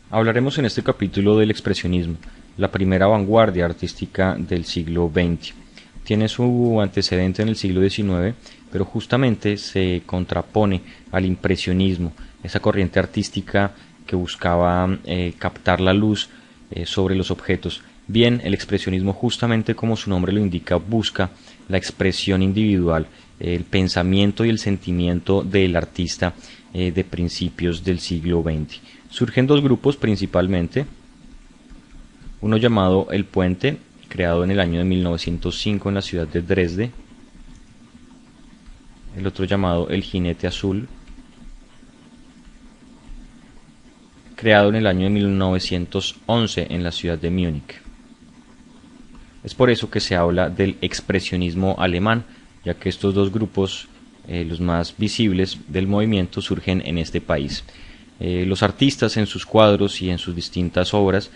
Hablaremos en este capítulo del expresionismo, la primera vanguardia artística del siglo XX. Tiene su antecedente en el siglo XIX, pero justamente se contrapone al impresionismo, esa corriente artística que buscaba captar la luz sobre los objetos. Bien, el expresionismo, justamente como su nombre lo indica, busca la expresión individual, el pensamiento y el sentimiento del artista de principios del siglo XX. Surgen dos grupos principalmente, uno llamado El Puente, creado en el año de 1905 en la ciudad de Dresde, el otro llamado El Jinete Azul, creado en el año de 1911 en la ciudad de Múnich. Es por eso que se habla del expresionismo alemán, ya que estos dos grupos, los más visibles del movimiento, surgen en este país. Los artistas en sus cuadros y en sus distintas obras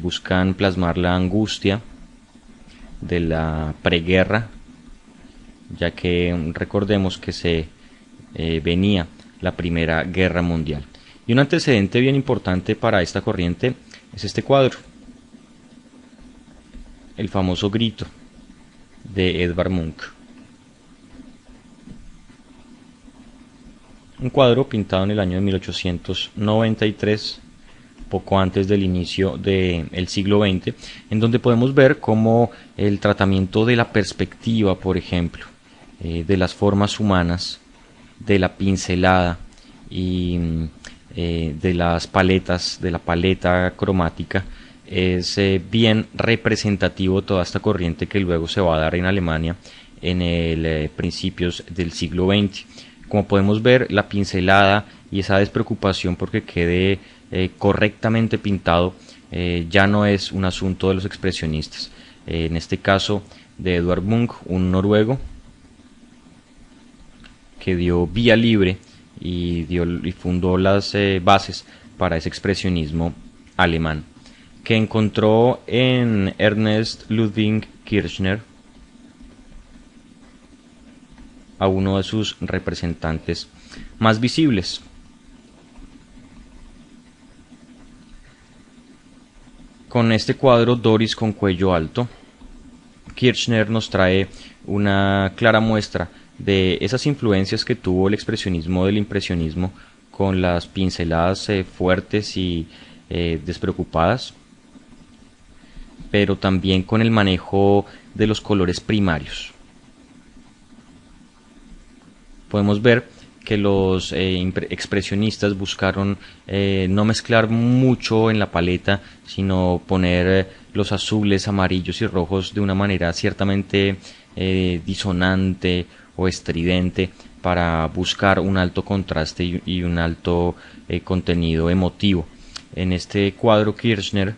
buscan plasmar la angustia de la preguerra, ya que recordemos que se venía la Primera Guerra Mundial. Y un antecedente bien importante para esta corriente es este cuadro, el famoso Grito de Edvard Munch. Un cuadro pintado en el año de 1893, poco antes del inicio del siglo XX, en donde podemos ver cómo el tratamiento de la perspectiva, por ejemplo, de las formas humanas, de la pincelada y de las paletas, de la paleta cromática, es bien representativo de toda esta corriente que luego se va a dar en Alemania en el principios del siglo XX. Como podemos ver, la pincelada y esa despreocupación porque quede correctamente pintado ya no es un asunto de los expresionistas. En este caso de Edvard Munch, un noruego que dio vía libre y fundó las bases para ese expresionismo alemán, que encontró en Ernst Ludwig Kirchner a uno de sus representantes más visibles. Con este cuadro Doris con cuello alto, Kirchner nos trae una clara muestra de esas influencias que tuvo el expresionismo del impresionismo, con las pinceladas fuertes y despreocupadas, pero también con el manejo de los colores primarios. Podemos ver que los expresionistas buscaron no mezclar mucho en la paleta, sino poner los azules, amarillos y rojos de una manera ciertamente disonante o estridente, para buscar un alto contraste y un alto contenido emotivo. En este cuadro Kirchner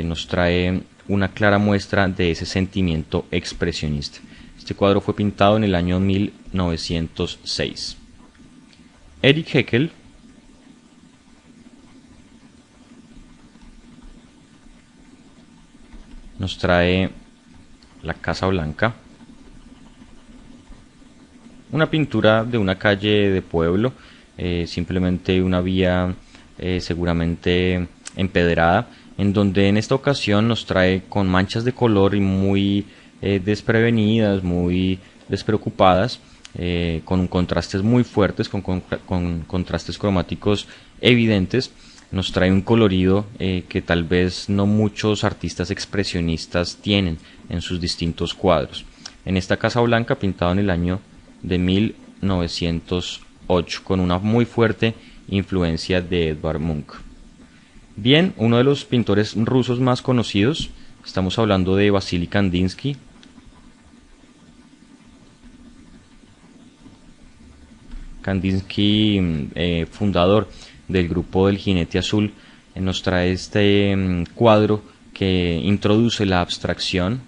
nos trae una clara muestra de ese sentimiento expresionista. Este cuadro fue pintado en el año 1906. Erich Heckel nos trae la Casa Blanca, una pintura de una calle de pueblo, simplemente una vía seguramente empedrada, en donde en esta ocasión nos trae con manchas de color y muy desprevenidas, muy despreocupadas, con contrastes muy fuertes, con contrastes cromáticos evidentes. Nos trae un colorido que tal vez no muchos artistas expresionistas tienen en sus distintos cuadros. En esta Casa Blanca, pintado en el año de 1908, con una muy fuerte influencia de Edvard Munch. Bien, uno de los pintores rusos más conocidos, estamos hablando de Vasily Kandinsky. Kandinsky, fundador del grupo del Jinete Azul, nos trae este cuadro que introduce la abstracción.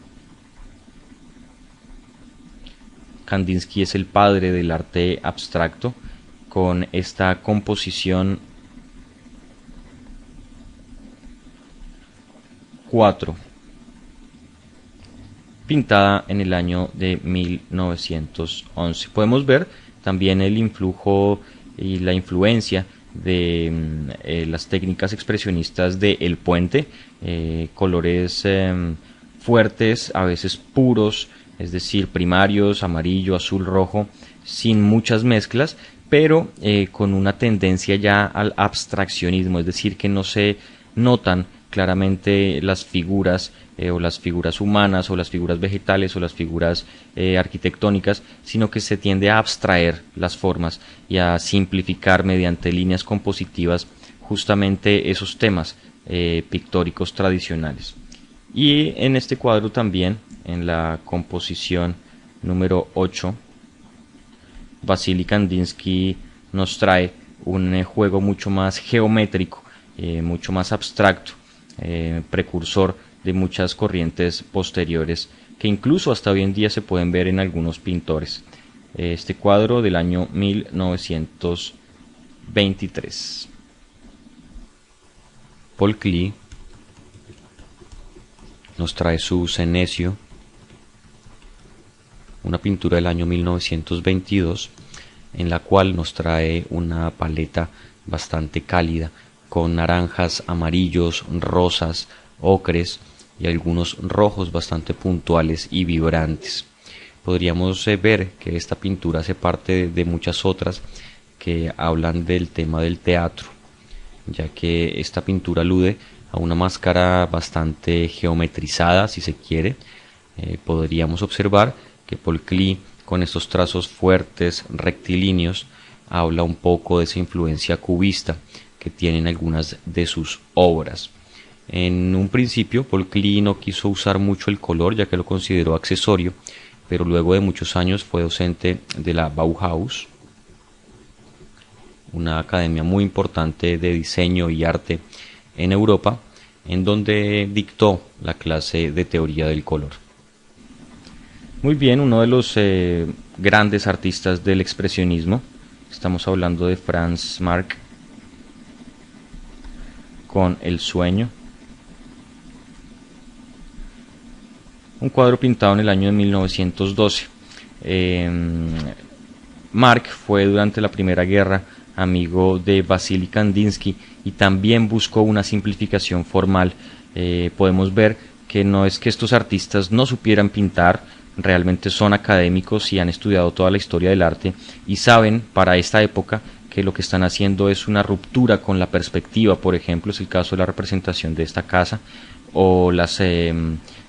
Kandinsky es el padre del arte abstracto, con esta composición 4, pintada en el año de 1911. Podemos ver también el influjo y la influencia de las técnicas expresionistas de El Puente, colores fuertes, a veces puros, es decir, primarios, amarillo, azul, rojo, sin muchas mezclas, pero con una tendencia ya al abstraccionismo, es decir, que no se notan claramente las figuras o las figuras humanas o las figuras vegetales o las figuras arquitectónicas, sino que se tiende a abstraer las formas y a simplificar mediante líneas compositivas justamente esos temas pictóricos tradicionales. Y en este cuadro también, en la composición número 8, Vasily Kandinsky nos trae un juego mucho más geométrico, mucho más abstracto, precursor de muchas corrientes posteriores que incluso hasta hoy en día se pueden ver en algunos pintores. Este cuadro del año 1923. Paul Klee nos trae su Senecio, una pintura del año 1922, en la cual nos trae una paleta bastante cálida, con naranjas, amarillos, rosas, ocres y algunos rojos bastante puntuales y vibrantes. Podríamos ver que esta pintura hace parte de muchas otras que hablan del tema del teatro, ya que esta pintura alude a una máscara bastante geometrizada, si se quiere. Podríamos observar que Paul Klee, con estos trazos fuertes, rectilíneos, habla un poco de esa influencia cubista que tienen algunas de sus obras. En un principio, Paul Klee no quiso usar mucho el color, ya que lo consideró accesorio, pero luego de muchos años fue docente de la Bauhaus, una academia muy importante de diseño y arte en Europa, en donde dictó la clase de teoría del color. Muy bien, uno de los grandes artistas del expresionismo, estamos hablando de Franz Marc con El sueño, un cuadro pintado en el año de 1912. Marc fue durante la Primera Guerra amigo de Vasily Kandinsky y también buscó una simplificación formal. Podemos ver que no es que estos artistas no supieran pintar, realmente son académicos y han estudiado toda la historia del arte y saben para esta época que lo que están haciendo es una ruptura con la perspectiva. Por ejemplo, es el caso de la representación de esta casa, o las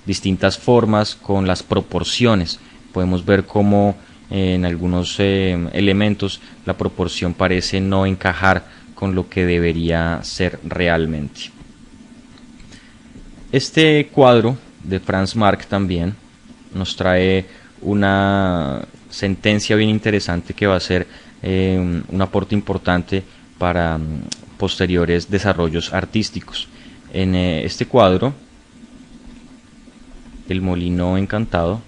distintas formas con las proporciones. Podemos ver cómo en algunos elementos la proporción parece no encajar con lo que debería ser realmente. Este cuadro de Franz Marc también nos trae una sentencia bien interesante que va a ser un aporte importante para posteriores desarrollos artísticos. En este cuadro, El molino encantado,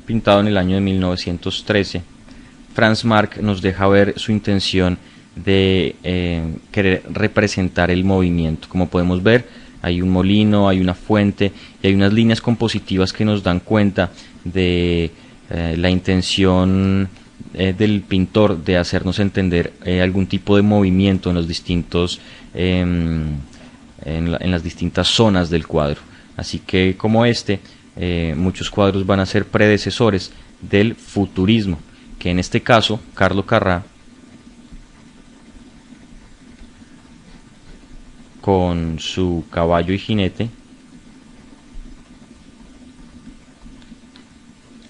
pintado en el año de 1913, Franz Marc nos deja ver su intención de querer representar el movimiento. Como podemos ver, hay un molino, hay una fuente y hay unas líneas compositivas que nos dan cuenta de la intención del pintor de hacernos entender algún tipo de movimiento en los distintos en las distintas zonas del cuadro. Así que como muchos cuadros van a ser predecesores del futurismo, que en este caso Carlo Carrà, con su caballo y jinete,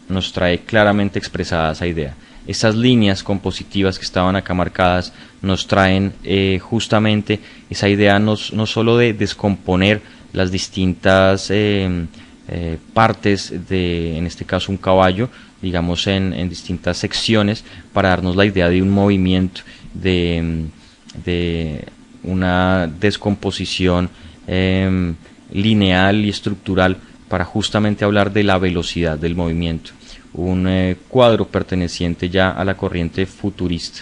nos trae claramente expresada esa idea. Esas líneas compositivas que estaban acá marcadas nos traen justamente esa idea no solo de descomponer las distintas partes de, en este caso, un caballo, digamos en distintas secciones, para darnos la idea de un movimiento, de una descomposición lineal y estructural, para justamente hablar de la velocidad del movimiento. Un cuadro perteneciente ya a la corriente futurista,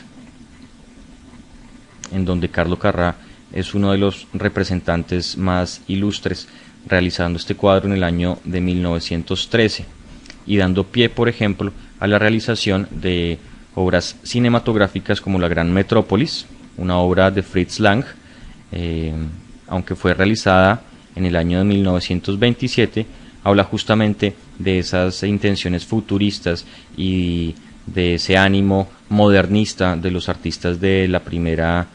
en donde Carlo Carrà es uno de los representantes más ilustres, realizando este cuadro en el año de 1913 y dando pie, por ejemplo, a la realización de obras cinematográficas como La Gran Metrópolis, una obra de Fritz Lang, aunque fue realizada en el año de 1927, habla justamente de esas intenciones futuristas y de ese ánimo modernista de los artistas de la primera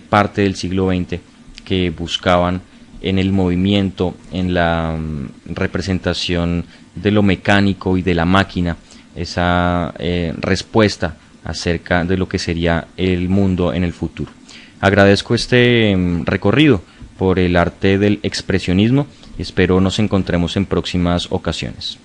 parte del siglo XX, que buscaban en el movimiento, en la representación de lo mecánico y de la máquina, esa respuesta acerca de lo que sería el mundo en el futuro. Agradezco este recorrido por el arte del expresionismo y espero nos encontremos en próximas ocasiones.